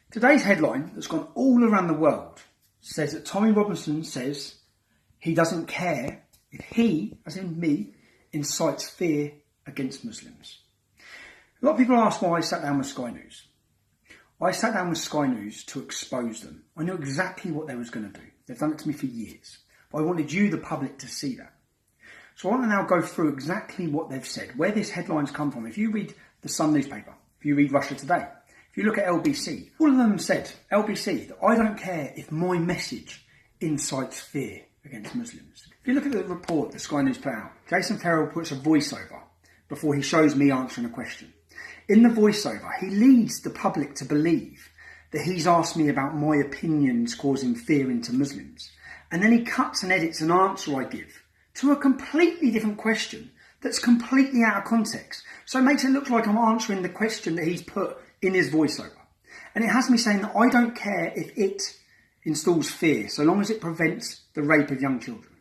Today's headline that's gone all around the world says that Tommy Robinson says he doesn't care if he, as in me, incites fear against Muslims. A lot of people ask why I sat down with Sky News. I sat down with Sky News to expose them. I knew exactly what they was going to do. They've done it to me for years. But I wanted you, the public, to see that. So I want to now go through exactly what they've said, where this headline's come from. If you read the Sun newspaper, if you read Russia Today, if you look at LBC, all of them said, LBC, that I don't care if my message incites fear against Muslims. If you look at the report that Sky News put out, Jason Farrell puts a voiceover before he shows me answering a question. In the voiceover, he leads the public to believe that he's asked me about my opinions causing fear into Muslims. And then he cuts and edits an answer I give to a completely different question that's completely out of context. So it makes it look like I'm answering the question that he's put in his voiceover. And it has me saying that I don't care if it installs fear, so long as it prevents the rape of young children.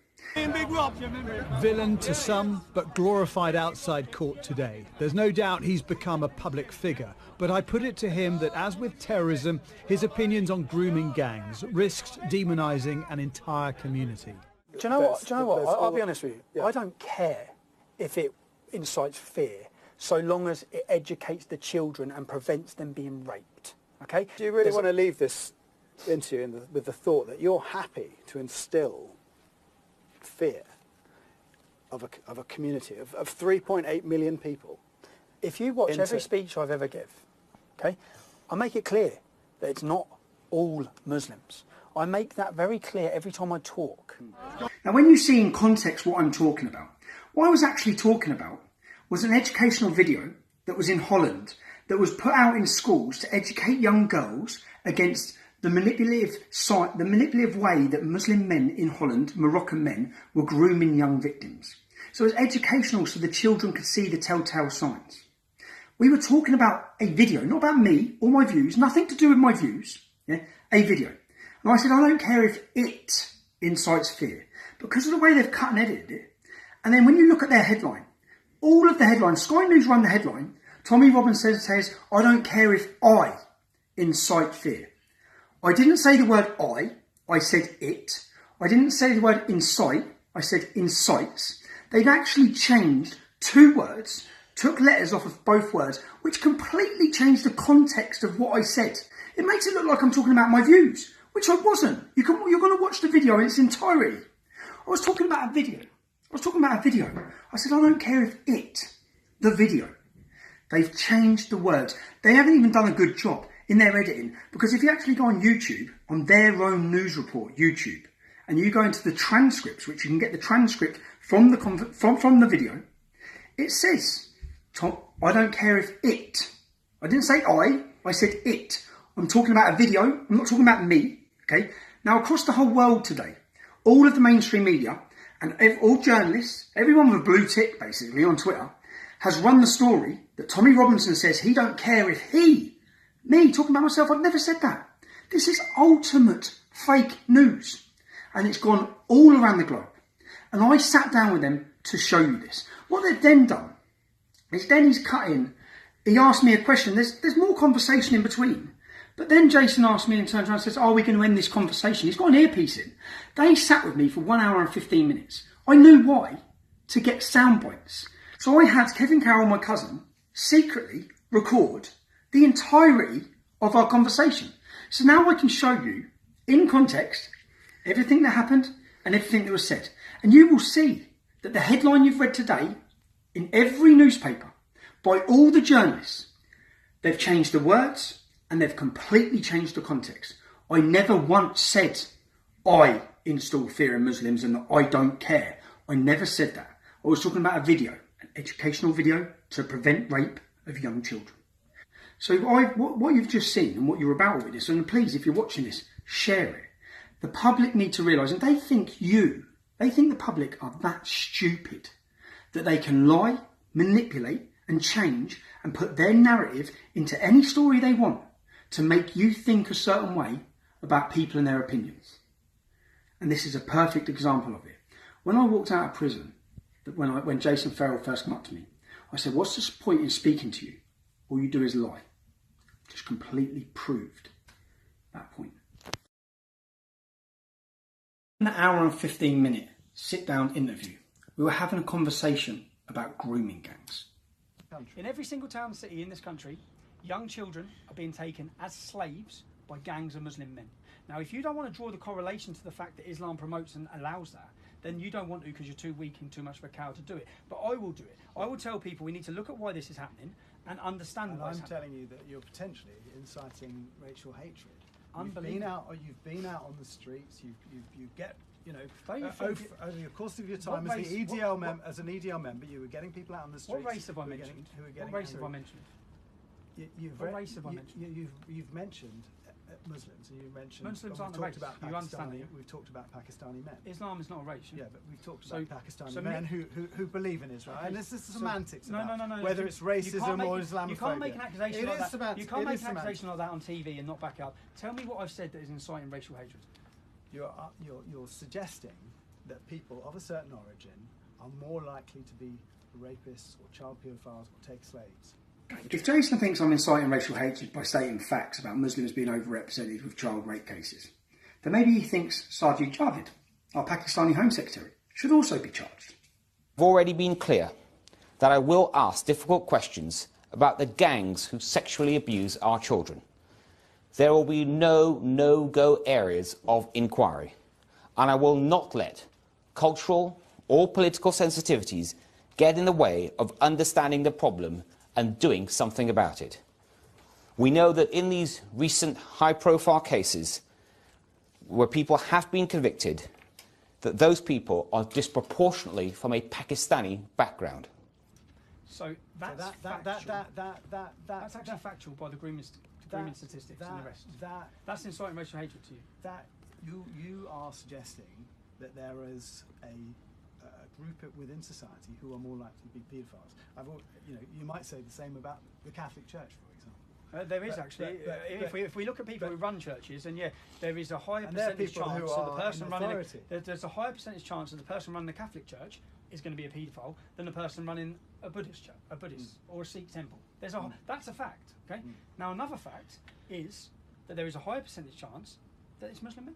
Villain to some, but glorified outside court today. There's no doubt he's become a public figure, but I put it to him that as with terrorism, his opinions on grooming gangs risks demonising an entire community. Do you know what? I'll be honest with you. Yeah. I don't care if it incites fear, so long as it educates the children and prevents them being raped. Okay? Do you really want to leave this interview with the thought that you're happy to instill fear of a community of 3.8 million people? If you watch every speech I've ever give, okay, I make it clear that it's not all Muslims. I make that very clear every time I talk. Now, when you see in context what I'm talking about, what I was actually talking about was an educational video that was in Holland that was put out in schools to educate young girls against the manipulative way that Muslim men in Holland, Moroccan men, were grooming young victims. So it was educational so the children could see the telltale signs. We were talking about a video, not about me or my views, nothing to do with my views, yeah, a video. And I said, I don't care if it incites fear, because of the way they've cut and edited it. And then when you look at their headline, all of the headlines, Sky News run the headline, Tommy Robinson says, I don't care if I incite fear. I didn't say the word I said it. I didn't say the word incite, I said incites. They've actually changed two words, took letters off of both words, which completely changed the context of what I said. It makes it look like I'm talking about my views, which I wasn't. You're going to watch the video in its entirety. I was talking about a video. I said, I don't care if the video. They've changed the words. They haven't even done a good job in their editing, because if you actually go on YouTube, on their own news report, YouTube, and you go into the transcripts, which you can get the transcript from the video, it says, Tom, I don't care if it. I didn't say I said it. I'm talking about a video. I'm not talking about me. Okay. Now, across the whole world today, all of the mainstream media and all journalists, everyone with a blue tick, basically, on Twitter, has run the story that Tommy Robinson says he don't care if me talking about myself, I've never said that. This is ultimate fake news. And it's gone all around the globe. And I sat down with them to show you this. What they've then done is then he's cut in. He asked me a question. There's more conversation in between. But then Jason asked me and turns around and says, are we going to end this conversation? He's got an earpiece in. They sat with me for 1 hour and 15 minutes. I knew why. To get sound bites. So I had Kevin Carroll, my cousin, secretly record the entirety of our conversation. So now I can show you, in context, everything that happened and everything that was said. And you will see that the headline you've read today, in every newspaper, by all the journalists, they've changed the words and they've completely changed the context. I never once said, I install fear in Muslims and that I don't care. I never said that. I was talking about a video, an educational video to prevent rape of young children. So what you've just seen and what you're about with this, and please, if you're watching this, share it. The public need to realise, and they think the public are that stupid that they can lie, manipulate and change and put their narrative into any story they want to make you think a certain way about people and their opinions. And this is a perfect example of it. When I walked out of prison, when Jason Farrell first came up to me, I said, what's the point in speaking to you? All you do is lie. Just completely proved that point. In an hour and 15-minute sit-down interview, we were having a conversation about grooming gangs. In every single town and city in this country, young children are being taken as slaves by gangs of Muslim men. Now, if you don't want to draw the correlation to the fact that Islam promotes and allows that, then you don't want to because you're too weak and too much of a coward to do it. But I will do it. I will tell people we need to look at why this is happening and understand why it's happening. I'm telling you that you're potentially inciting racial hatred. Unbelievable. You've been out on the streets. You get, you know, over the course of your time as the EDL as an EDL member, you were getting people out on the streets. What race have I mentioned? What race have I mentioned? What race have I mentioned? You've mentioned Muslims, and you mentioned Muslims aren't a race. You understand that? We've talked about Pakistani men. Islam is not a race. Yeah, but we've talked about Pakistani men who believe in Israel, and this is semantics. No. Whether it's racism or Islamophobia. You can't make an accusation like that. You can't make an semantics. accusation like that on TV and not back it up. Tell me what I've said that is inciting racial hatred. You're suggesting that people of a certain origin are more likely to be rapists or child paedophiles or take slaves. If Jason thinks I'm inciting racial hatred by stating facts about Muslims being overrepresented with child rape cases, then maybe he thinks Sajid Javid, our Pakistani Home Secretary, should also be charged. I've already been clear that I will ask difficult questions about the gangs who sexually abuse our children. There will be no no-go areas of inquiry, and I will not let cultural or political sensitivities get in the way of understanding the problem and doing something about it. We know that in these recent high-profile cases where people have been convicted, that those people are disproportionately from a Pakistani background. So that's actually factual by the grooming statistics and the rest. That's inciting racial hatred to you. That you are suggesting that there is a group within society who are more likely to be paedophiles. You might say the same about the Catholic Church, for example. There is actually. If we look at people who run churches, and there is a higher percentage chance that the person running there's a higher percentage chance that the person running the Catholic Church is going to be a paedophile than the person running a Buddhist church, or a Sikh temple. That's a fact. Okay. Now another fact is that there is a higher percentage chance that it's Muslim men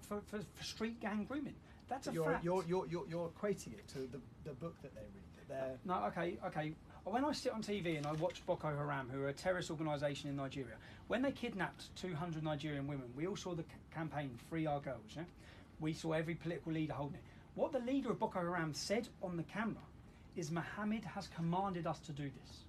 for street gang grooming. That's a fact. You're equating it to the book that they read. No, okay. When I sit on TV and I watch Boko Haram, who are a terrorist organisation in Nigeria, when they kidnapped 200 Nigerian women, we all saw the campaign "Free Our Girls." Yeah? We saw every political leader holding it. What the leader of Boko Haram said on the camera is, "Muhammad has commanded us to do this."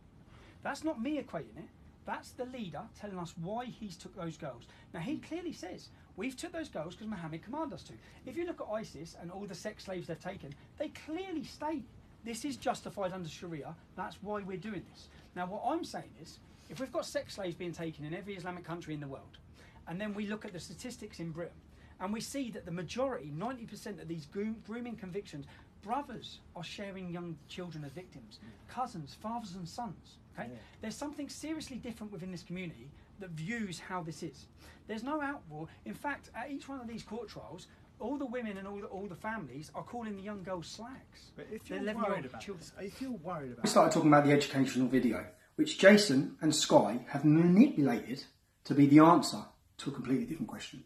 That's not me equating it. That's the leader telling us why he's took those girls. Now he clearly says, we've took those girls because Muhammad commanded us to. If you look at ISIS and all the sex slaves they've taken, they clearly state this is justified under Sharia, that's why we're doing this. Now what I'm saying is, if we've got sex slaves being taken in every Islamic country in the world, and then we look at the statistics in Britain, and we see that the majority, 90% of these grooming convictions, brothers are sharing young children as victims, cousins, fathers and sons. Okay? Yeah. There's something seriously different within this community that views how this is. There's no outroar. In fact, at each one of these court trials, all the women and all the families are calling the young girls slags. But if you're worried about this, if you're worried about we started talking about the educational video, which Jason and Sky have manipulated to be the answer to a completely different question.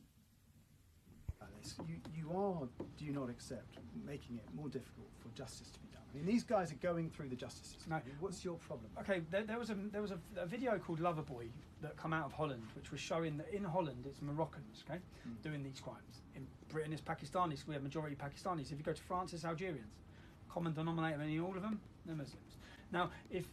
Do you not accept making it more difficult for justice to be done? I mean, these guys are going through the justice system. No. What's your problem? Okay, there was a video called Loverboy that come out of Holland, which was showing that in Holland it's Moroccans, okay, doing these crimes. In Britain it's Pakistanis. We have majority Pakistanis. If you go to France, it's Algerians. Common denominator in all of them, they're Muslims. Now, if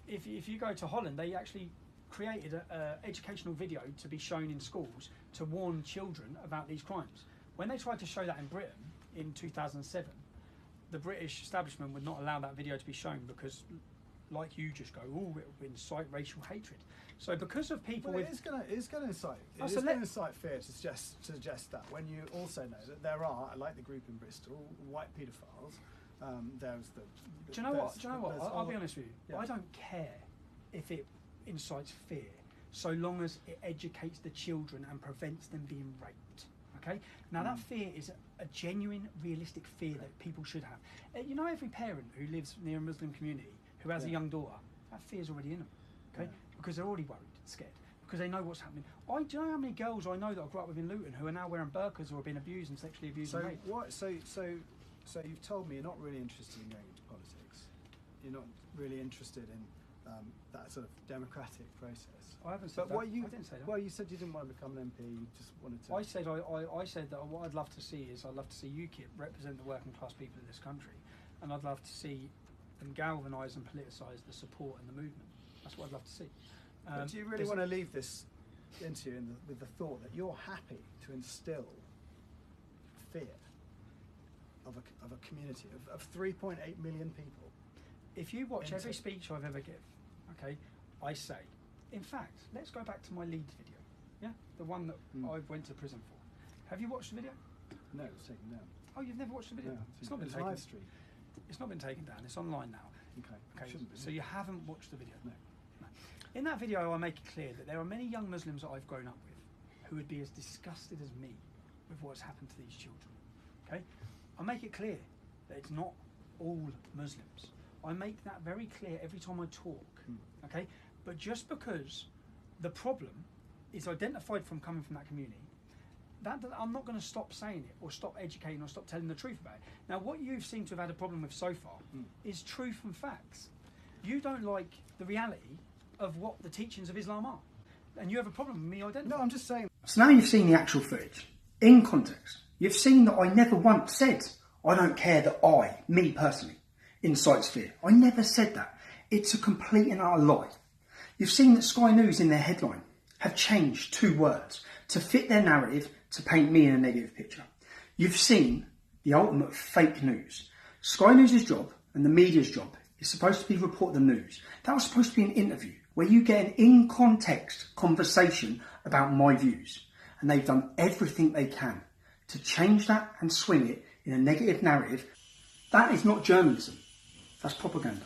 you go to Holland, they actually created an educational video to be shown in schools to warn children about these crimes. When they tried to show that in Britain in 2007, the British establishment would not allow that video to be shown because, like you just go, oh, it will incite racial hatred. So because of people it is going to incite fear to suggest that, when you also know that there are, like the group in Bristol, white paedophiles. There's the. Do you know what? I'll be honest with you. Yeah. I don't care if it incites fear, so long as it educates the children and prevents them being raped. Okay. Now that fear is a genuine, realistic fear that people should have. You know, every parent who lives near a Muslim community who has a young daughter, that fear's already in them. Okay, because they're already worried, scared. because they know what's happening. Do you know how many girls I know that I grew up with in Luton who are now wearing burqas or have been abused and sexually abused and raped? So you've told me you're not really interested in going into politics. You're not really interested in that sort of democratic process. I haven't said but that. What you, I didn't say that. Well, you said you didn't want to become an MP. You just wanted to. I said that what I'd love to see is I'd love to see UKIP represent the working class people of this country, and I'd love to see them galvanise and politicise the support and the movement. That's what I'd love to see. But do you really want to leave this into with the thought that you're happy to instill fear of a community of 3.8 million people? If you watch every speech I've ever given, okay, I say, in fact, let's go back to my Leeds video, yeah, the one that I went to prison for. Have you watched the video? No, it was taken down. Oh, you've never watched the video? No, it's not been it's taken. live stream. It's not been taken down. It's online now. Okay. So you haven't watched the video? No. In that video, I make it clear that there are many young Muslims that I've grown up with who would be as disgusted as me with what's happened to these children. Okay, I make it clear that it's not all Muslims. I make that very clear every time I talk. Okay, but just because the problem is identified from coming from that community, I'm not going to stop saying it or stop educating or stop telling the truth about it. Now, what you seem to have had a problem with so far is truth and facts. You don't like the reality of what the teachings of Islam are, and you have a problem with me identifying. No, I'm just saying. So now you've seen the actual footage. In context, you've seen that I never once said, I don't care that me personally, incites fear. I never said that. It's a complete and utter lie. You've seen that Sky News in their headline have changed 2 words to fit their narrative to paint me in a negative picture. You've seen the ultimate fake news. Sky News' job and the media's job is supposed to be report the news. That was supposed to be an interview where you get an in-context conversation about my views. And they've done everything they can to change that and swing it in a negative narrative. That is not journalism. That's propaganda.